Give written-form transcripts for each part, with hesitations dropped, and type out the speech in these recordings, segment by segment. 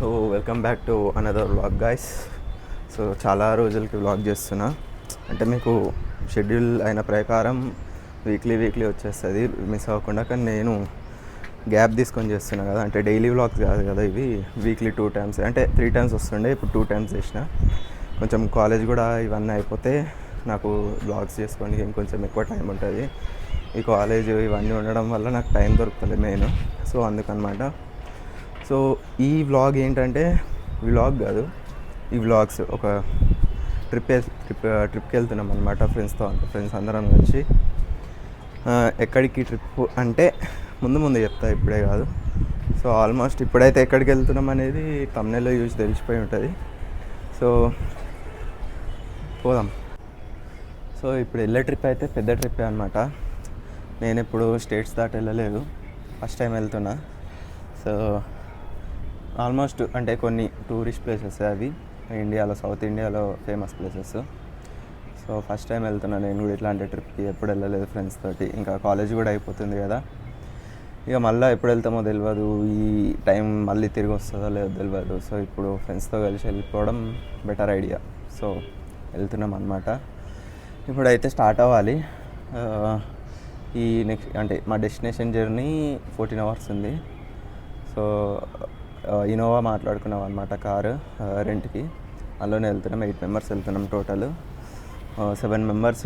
So welcome back to another vlog guys. So చాలా రోజులకి vlog చేస్తున్నా, అంటే మీకు షెడ్యూల్ అయిన ప్రకారం వీక్లీ వచ్చేస్తుంది మిస్ అవ్వకుండా. కానీ నేను గ్యాప్ తీసుకొని చేస్తున్నా కదా, అంటే డైలీ వ్లాగ్స్ కాదు కదా ఇవి, వీక్లీ 2 times, అంటే 3 times వస్తుండే, ఇప్పుడు 2 times చేసిన. కొంచెం కాలేజ్ కూడా ఇవన్నీ అయిపోతే నాకు వ్లాగ్స్ చేసుకోవడానికి ఇంకొంచెం ఎక్కువ టైం ఉంటుంది. ఈ కాలేజ్ ఇవన్నీ ఉండడం వల్ల నాకు టైం దొరుకుతలేదు మెయిన్. సో అందుకనమాట. సో ఈ వ్లాగ్ ఏంటంటే వ్లాగ్ కాదు, ఈ వ్లాగ్స్ ఒక ట్రిప్కి వెళ్తున్నాం అనమాట ఫ్రెండ్స్ అందరం కలిసి. ఎక్కడికి ట్రిప్ అంటే ముందు చెప్తా, ఇప్పుడే కాదు. సో ఆల్మోస్ట్ ఇప్పుడైతే ఎక్కడికి వెళ్తున్నాం అనేది thumbnail చూసి తెలిసిపోయి ఉంటుంది. సో పోదాం. సో ఇప్పుడు వెళ్ళే ట్రిప్ అయితే పెద్ద ట్రిప్పే అనమాట. నేను ఇప్పుడు స్టేట్స్ దాటి వెళ్ళలేదు, ఫస్ట్ టైం వెళ్తున్నా. సో ఆల్మోస్ట్ అంటే కొన్ని టూరిస్ట్ ప్లేసెస్ అవి ఇండియాలో, సౌత్ ఇండియాలో famous places. So first time వెళ్తున్నా నేను కూడా ఇట్లాంటి ట్రిప్కి, ఎప్పుడు వెళ్ళలేదు ఫ్రెండ్స్ తోటి. ఇంకా కాలేజ్ కూడా అయిపోతుంది కదా, ఇక మళ్ళీ ఎప్పుడు వెళ్తామో తెలియదు, ఈ టైం మళ్ళీ తిరిగి వస్తుందో లేదో తెలియదు. సో ఇప్పుడు ఫ్రెండ్స్తో కలిసి వెళ్ళిపోవడం బెటర్ ఐడియా. సో వెళ్తున్నాం అనమాట. ఇప్పుడైతే స్టార్ట్ అవ్వాలి. ఈ నెక్స్ట్ అంటే మా డెస్టినేషన్ జర్నీ 14 hours ఉంది. సో ఇనోవా మాట్లాడుకున్నాం అనమాట, కారు రెంట్కి. అందులోనే వెళ్తున్నాం. 8 members వెళ్తున్నాం టోటల్. 7 members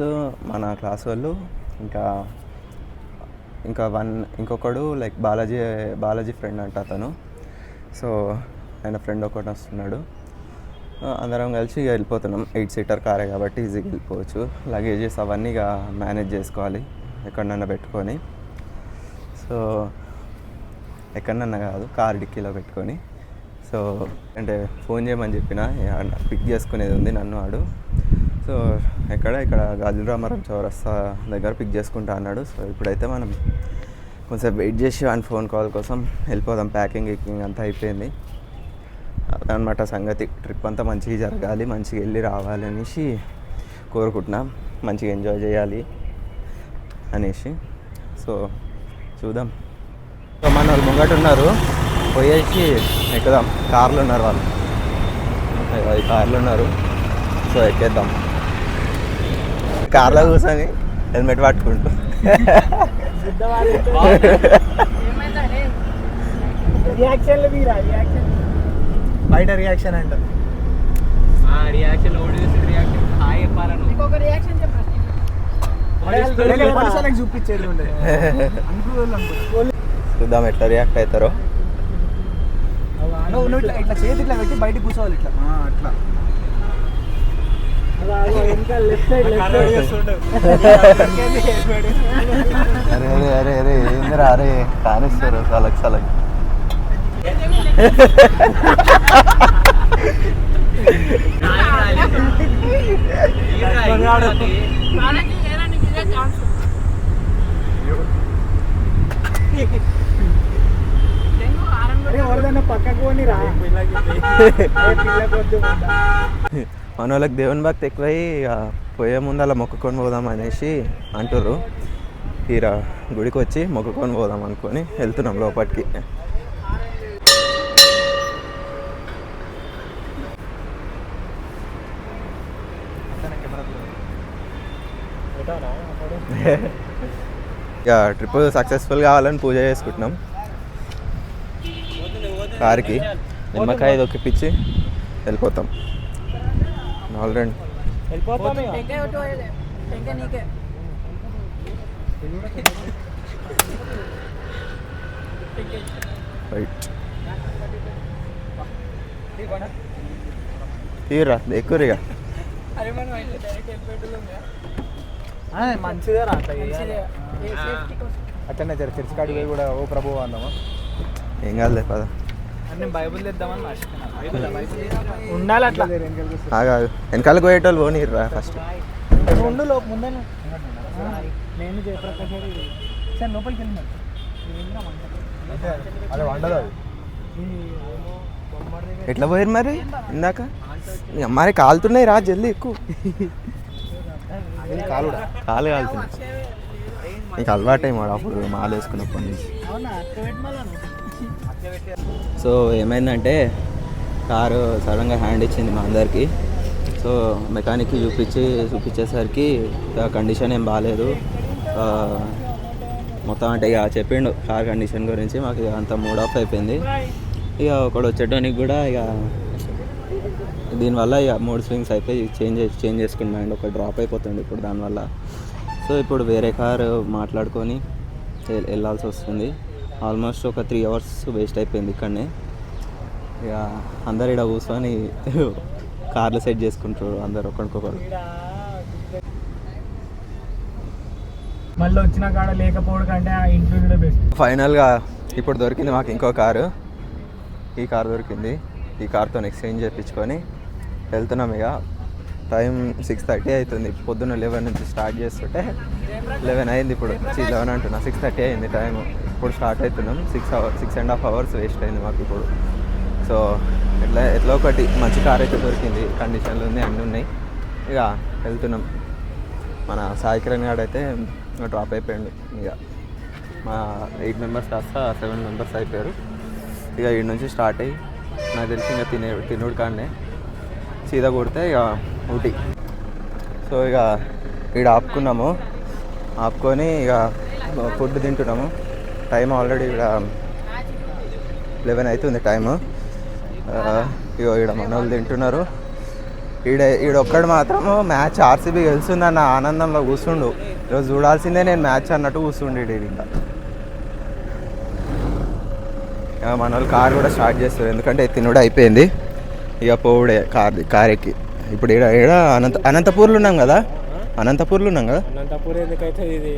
మన క్లాస్ వాళ్ళు, ఇంకొకడు లైక్ బాలాజీ ఫ్రెండ్ అంట అతను. సో ఆయన ఫ్రెండ్ ఒకటి వస్తున్నాడు. అందరం కలిసి వెళ్ళిపోతున్నాం. 8-seater కారే కాబట్టి ఈజీగా వెళ్ళిపోవచ్చు. లగేజెస్ అవన్నీ ఇక మేనేజ్ చేసుకోవాలి ఎక్కడన్నా పెట్టుకొని. సో ఎక్కడన్నా కాదు, కార్ డిక్కీలో పెట్టుకొని. సో అంటే ఫోన్ చేయమని చెప్పిన, పిక్ చేసుకునేది ఉంది నన్ను ఆడు. సో ఇక్కడ గాజుల రామారం చౌరస్తా దగ్గర పిక్ చేసుకుంటా అన్నాడు. సో ఇప్పుడైతే మనం కొంచెం వెయిట్ చేసి ఆయన ఫోన్ కాల్ కోసం వెళ్ళిపోదాం. ప్యాకింగ్ అంతా అయిపోయింది అదనమాట సంగతి. ట్రిప్ అంతా మంచిగా జరగాలి, మంచిగా వెళ్ళి రావాలి అనేసి కోరుకుంటున్నాం, మంచిగా ఎంజాయ్ చేయాలి అనేసి. సో చూద్దాం. సో మన వాళ్ళు ముంగట ఉన్నారు, పోయేసి ఎక్కుదాం. కార్లు ఉన్నారు వాళ్ళు, కార్లు ఉన్నారు. సో ఎక్కేద్దాం. కార్లో కూర్చొని హెల్మెట్ పట్టుకుంటూ బయట రియాక్షన్ అంట, చూపించేది చూద్దాం ఎట్లా రియాక్ట్ అవుతారో. ఇట్లా చేతి ఇట్లా పెట్టి బయట కూర్చోవాలి, ఇట్లా అట్లా. అరే ఏందిరా, అరే కానిస్తారు సలక్ పక్కకు మన వాళ్ళకి దేవుని భక్తి ఎక్కువై పోయే ముందు అలా మొక్కుకొని పోదాం అనేసి అంటుర్రు. తీరా గుడికి వచ్చి మొక్కుకొని పోదాం అనుకొని వెళ్తున్నాం లోపలికి. ఇక ట్రిప్ సక్సెస్ఫుల్ కావాలని పూజ చేసుకుంటున్నాం. కారుకి నిమ్మకాయ దొక్కిపిచ్చి వెళ్ళిపోతాం. ఆల్రెడీ రైట్ తీరా ఎక్కువగా మంచిదే రా. అట్లనే చర్చి కాడికి పోయి కూడా ఓ ప్రభు అన్నామా, ఏం కాదులే పద. బైబుల్ తెద్దామని ఉండాలి అట్లా. వెనకాల పోయేటోళ్ళు పోనీర్రా ఫస్ట్. ఉండు లోపు ముందే నేను జయప్రకాష్ సార్ లోపలికి వెళ్ళినాను. అదే వండదు అది. ఎట్లా పోయారు మరి ఇందాక? మరి కాలుతున్నాయి రా, జల్దీ ఎక్కువ. కాలు కాలుతుంది. నీకు అలవాటు మాట అప్పుడు మాల వేసుకున్నప్పటి నుంచి. సో ఏమైందంటే కారు సడన్గా హ్యాండ్ ఇచ్చింది మా అందరికి. సో మెకానిక్కి చూపించేసరికి కండిషన్ ఏం బాగాలేదు. మొత్తం అంటే ఇక చెప్పిండు కార్ కండిషన్ గురించి. మాకు ఇక అంత మూడ్ ఆఫ్ అయిపోయింది. ఇక ఒకడు వచ్చేటానికి కూడా ఇక దీనివల్ల ఇక మూడ్ స్వింగ్స్ అయిపోయి చేంజ్ చేసుకున్నాడు. ఒక డ్రాప్ అయిపోతుంది ఇప్పుడు దానివల్ల. సో ఇప్పుడు వేరే కారు మాట్లాడుకొని వెళ్ళాల్సి వస్తుంది. ఆల్మోస్ట్ ఒక 3 hours వేస్ట్ అయిపోయింది ఇక్కడనే. ఇక అందరు ఇక్కడ కూర్చొని కార్లు సెట్ చేసుకుంటారు అందరు ఒకరికొకరు. మళ్ళీ వచ్చిన కాడ లేకపోవడం కంటే ఆ ఇంట్లో బెస్ట్. ఫైనల్గా ఇప్పుడు దొరికింది మాకు ఇంకో కారు. ఈ కారు దొరికింది. ఈ కార్తో ఎక్స్చేంజ్ చేయించుకొని వెళ్తున్నాం. ఇక టైం 6:30 అవుతుంది. పొద్దున్న 11 నుంచి స్టార్ట్ చేస్తుంటే 11 అయింది. ఇప్పుడు 11 అంటున్నా, 6:30 అయింది టైం. ఇప్పుడు స్టార్ట్ అవుతున్నాం. 6.5 hours వేస్ట్ అయింది మాకు ఇప్పుడు. సో ఎట్లా ఒకటి మంచి కార్ అయితే దొరికింది, కండిషన్లు ఉంది, అన్నీ ఉన్నాయి. ఇక వెళ్తున్నాం. మన సాయి కిరణ్ గారు అయితే డ్రాప్ అయిపోయాడు. ఇక మా 8 members కాస్త 7 members అయిపోయారు. ఇక ఈడ నుంచి స్టార్ట్ అయ్యి నాకు తెలిసి ఇంకా తినుడు కాడనే సీదా కొడితే ఇక ఊటీ. సో ఇక ఈడ ఆపుకున్నాము. ఆపుకొని ఇక ఫుడ్ తింటున్నాము. టైం ఆల్రెడీ ఇక్కడ 11 అవుతుంది టైము. ఇక ఈడ మన వాళ్ళు తింటున్నారు. ఈడొక్కడు మాత్రము మ్యాచ్ ఆర్సీబీ గెలుస్తుందన్న ఆనందంలో కూర్చుండు. ఈరోజు చూడాల్సిందే నేను మ్యాచ్ అన్నట్టు కూర్చుండు ఇంకా. మన వాళ్ళు కార్ కూడా స్టార్ట్ చేస్తారు, ఎందుకంటే తినుడు అయిపోయింది. ఇక పోవుడే కార్ ఎక్కి. ఇప్పుడు ఈడ అనంతపూర్లో ఉన్నాం కదా. అనంతపూర్ ఎందుకైతే ఇది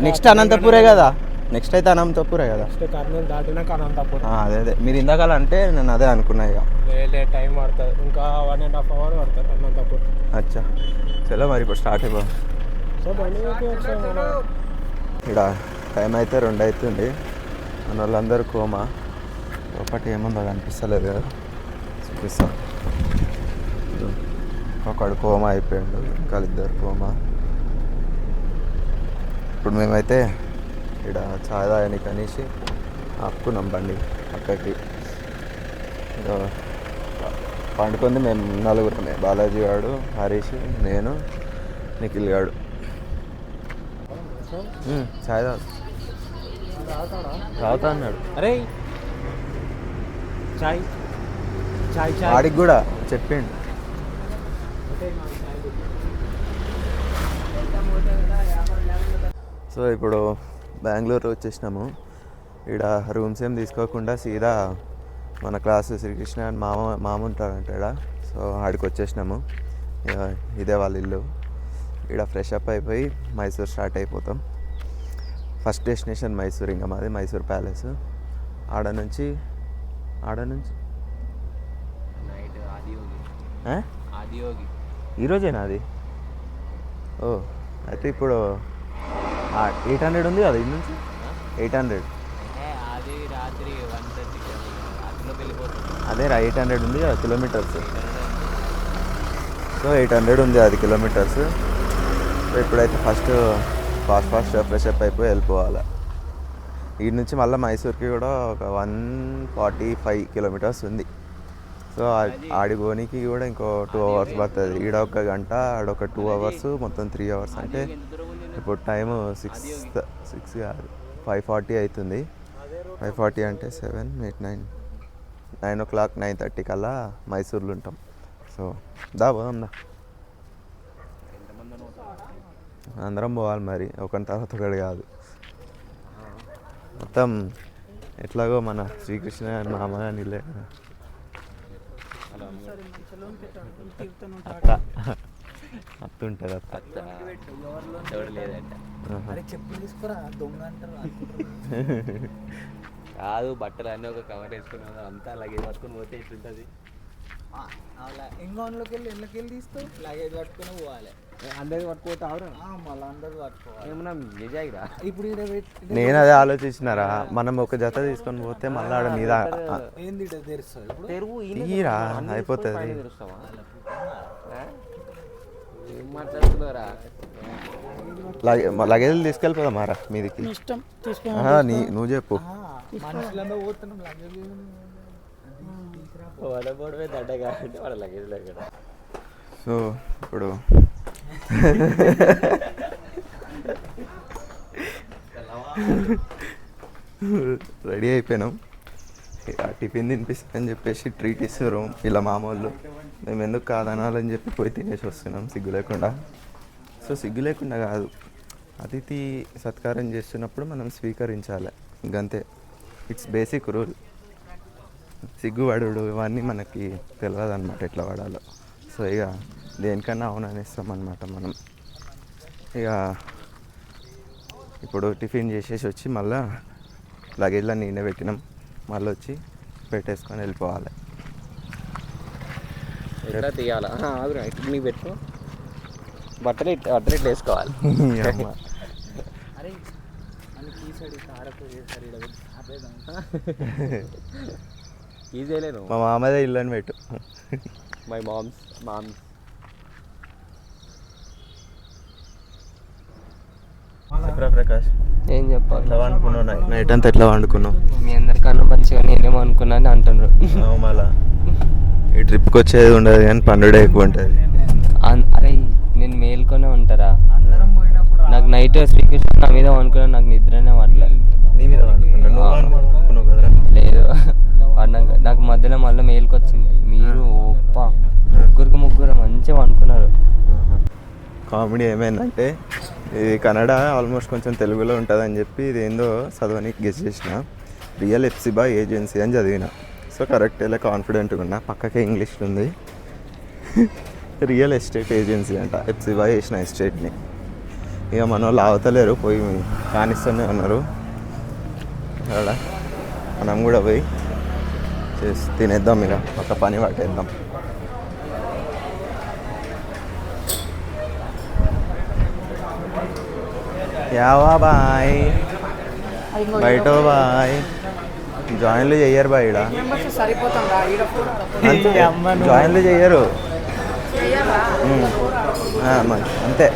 నెక్స్ట్ అనంతపూరే కదా. నెక్స్ట్ అయితే అనంతపూరే కదా. దాటినాక అనంతపూర్. అదే మీరు ఇందాక అంటే నేను అదే అనుకున్నా. ఇక టైం పడుతుంది, ఇంకా 1.5 hour పడుతుంది అనంతపూర్. అచ్చా చలో మరి ఇప్పుడు స్టార్ట్ అయిపో. సో ఇక్కడ టైం అయితే 2 అవుతుంది. మన వాళ్ళందరూ కోమా. ఒకటి ఏముందో కనిపిస్తలేదు కదా, చూపిస్తాం. ఒకడు కోమా అయిపోయాడు, ఇంకా 2 కోమా. ఇప్పుడు మేమైతే ఇక్కడ చాయ్ తాగడానికి అనేసి ఆపుకున్నాం బండి పక్కకి. పండుకుంది మేము 4 బాలాజీ గాడు, హరీష్, నేను, నిఖిల్ గాడు. చాయ్ తాగుతా అన్నాడు. అరే చాయ్ చాయ్ చాయ్ వాడికి కూడా చెప్పిండు. సో ఇప్పుడు బెంగళూరు వచ్చేసినాము. ఇక్కడ రూమ్స్ ఏం తీసుకోకుండా సీదా మన క్లాస్ శ్రీకృష్ణ అని మామ ఉంటాడంట ఇక్కడ. సో ఆడికి వచ్చేసినాము. ఇదే వాళ్ళ ఇల్లు. ఇక్కడ ఫ్రెష్ అప్ అయిపోయి మైసూర్ స్టార్ట్ అయిపోతాం. First destination Mysore. ఇంకా మాది మైసూర్ ప్యాలెస్. ఆడ నుంచి ఈరోజేనా అది? ఓ అయితే ఇప్పుడు 800 ఉంది కదా ఇది నుంచి. 800 అదేరా 800 ఉంది కదా కిలోమీటర్స్. సో 800 ఉంది అది కిలోమీటర్స్. సో ఇప్పుడైతే ఫస్ట్ ఫ్రెష్ అప్ అయిపోయి వెళ్ళిపోవాలి. ఈ నుంచి మళ్ళీ మైసూర్కి కూడా ఒక 145 kilometers ఉంది. సో ఆడిపోనికి కూడా ఇంకో 2 hours పడుతుంది. ఈడ 1 గంట, ఆడొక 2 hours, మొత్తం 3 hours. అంటే ఇప్పుడు టైము 6 కాదు 5:40 అవుతుంది. 5:40 అంటే 7, 8, 9 o'clock 9:30 కల్లా మైసూర్లో ఉంటాం. సో పోదాం దా. అందరం పోవాలి మరి, ఒకరి తర్వాత ఒకటి కాదు. మొత్తం ఎట్లాగో మన శ్రీకృష్ణ మామ నీళ్ళే అత్త ఉంటుంది. చెప్పులు తీసుకురా దొంగ అంటారు కాదు, బట్టలు అన్నీ ఒక కవర్ వేసుకున్నాను అంతా లగేజ్ పట్టుకుని పోతే ఎట్లుంటుంది. ఇంకోన్లోకి వెళ్ళి తీస్తావు, లగేజ్ పట్టుకుని పోవాలి. అందరికి పట్టుకోతావురా, మళ్ళీ అందరూ పట్టుకోవాలి. ఏమన్నా నిజాయిరా. ఇప్పుడు నేను అదే ఆలోచించినారా, మనం ఒక జత తీసుకొని పోతే మళ్ళీ ఆడ మీద ఏంది తెరుస్తుంది తెరువు తీరా అయిపోతుంది. ఏం మాట్లాడుతున్నారా? లగేజ్ తీసుకెళ్ళిపోదా మారా మీదికి. ఇష్టం నువ్వు చెప్పు. వాళ్ళ పోవడమే దండ కాబట్టి వాళ్ళ లగేజ్ దగ్గర సో ఇప్పుడు రెడీ అయిపోయినాం. టిఫిన్ తినిపిస్తారని చెప్పేసి ట్రీట్ ఇస్తారు ఇలా మామూలు. మేము ఎందుకు కాదనాలని చెప్పి పోయి తినేసి వస్తున్నాం సిగ్గు లేకుండా. సో సిగ్గు లేకుండా కాదు, అతిథి సత్కారం చేస్తున్నప్పుడు మనం స్వీకరించాలి, ఇంకంతే. It's basic rule. సిగ్గుపడు ఇవన్నీ మనకి తెలియదు అనమాట ఎట్లా వాడాలో. సో ఇక దేనికన్నా అవుననేస్తాం అనమాట మనం. ఇక ఇప్పుడు టిఫిన్ చేసేసి వచ్చి మళ్ళీ లగేజ్లో నేనే పెట్టినాం, మళ్ళీ వచ్చి పెట్టేసుకొని వెళ్ళిపోవాలి. ఎట్లా తీయాలా ఇటు నీకు పెట్టు, బట్టలు ఇట్లా వేసుకోవాలి. అమ్మ. అరే అని తీసాడు కారకు చేస్తాడు ఈజీ లేను. మా మామదే ఇల్లు అని పెట్టు. మై మామ్స్ చెప్పరా ప్రకాష్, ఏం చెప్పాలి? ఎట్లా వండుకున్నావు? నైట్ అంతా ఎట్లా వండుకున్నావు? మీ అందరికన్నా మంచిగా నేనేమో అనుకున్నాను అంటున్నారు. మళ్ళా ఈ ట్రిప్కి వచ్చేది ఉండదు కానీ పండుగ ఎక్కువ ఉంటుంది. అరే నేను మేల్కొనే ఉంటారా? అందరం పోయినప్పుడు నాకు నైట్ శ్రీకృష్ణ నా మీద అనుకున్నా, నాకు నిద్రనే పడలేదు. నీ మీద అనుకున్నావు కదరా? లేదు నాకు మధ్యలో మళ్ళీ మేలుకొచ్చింది. మీరు ఓప్ప ముగ్గురు మంచిగా అనుకున్నారు. కామెడీ ఏమైందంటే ఇది కన్నడ ఆల్మోస్ట్ కొంచెం తెలుగులో ఉంటుందని చెప్పి ఇది ఏందో చదవనికి గెస్ చేసిన. రియల్ ఎప్సిబా ఏజెన్సీ అని చదివిన. సో కరెక్ట్ ఇలా కాన్ఫిడెంట్గా ఉన్నా. పక్కకే ఇంగ్లీష్లో ఉంది. రియల్ ఎస్టేట్ ఏజెన్సీ అంట, ఎప్సిబా చేసిన ఎస్టేట్ని. ఇక మన వాళ్ళు ఆవతలేరు, పోయి కానిస్తూనే ఉన్నారు. అక్కడ మనం కూడా పోయి చేసి తినేద్దాం, ఇక ఒక పని పట్టేద్దాం. యావా బాయ్, బయట బాయ్. జాయిన్లు చెయ్యరు బాయ్ ఇక్కడ, జాయిన్లు చెయ్యరు అంతే.